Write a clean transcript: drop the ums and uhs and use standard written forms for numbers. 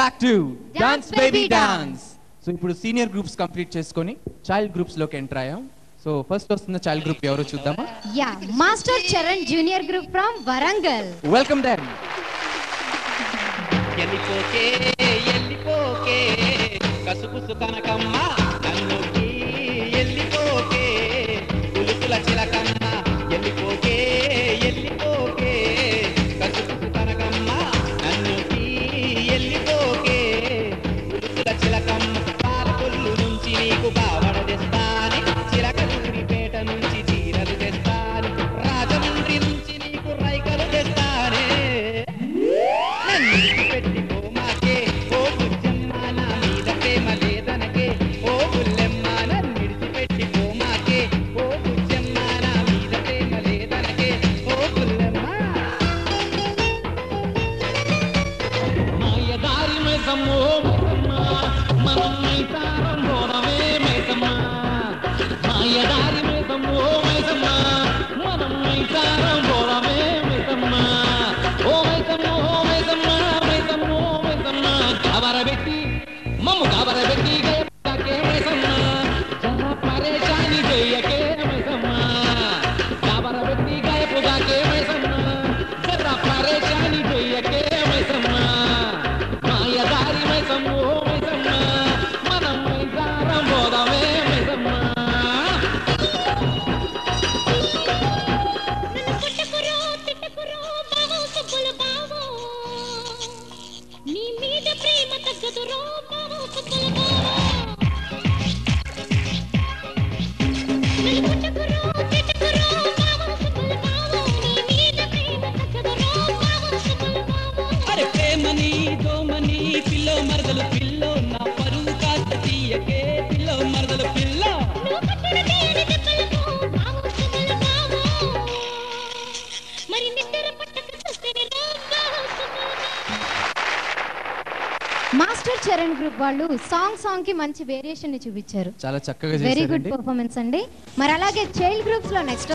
Back to dance baby Dance. Dance. So ఇప్పుడు senior groups complete చేసుకొని child groups లోకి enter అయ్యాం. So first వస్తున్న చైల్డ్ గ్రూప్ ఎవరో చూద్దామా? Yeah, master Charan junior group from Warangal. Welcome them. ఎల్లిపోకే ఎల్లిపోకే కసుపుసు కనకమ్మ నన్నుకి ఎల్లిపోకే ఉలుకుల చిలకమ్మ ఎల్లిపోకే ఎల్లిపోకే కసుపుసు కనకమ్మ నన్నుకి ఎల్లిపోకే ఉలుకుల చిలకమ్మ పాలకొల్లు నుంచి నీకు బావడ తెస్తాని చిలకలూరిపేట నుంచి చీరలు తెస్తాని రాజమండ్రి నుంచి నీకు రైకలు తెస్తానే మాస్టర్ చరణ్ గ్రూప్ వాళ్ళు సాంగ్ కి మంచి వేరియేషన్ ని చూపించారు. చాలా చక్కగా వెరీ గుడ్ చేశారండి. పర్ఫార్మెన్స్ అండి. మరి అలాగే చైల్డ్ గ్రూప్స్ లో నెక్స్ట్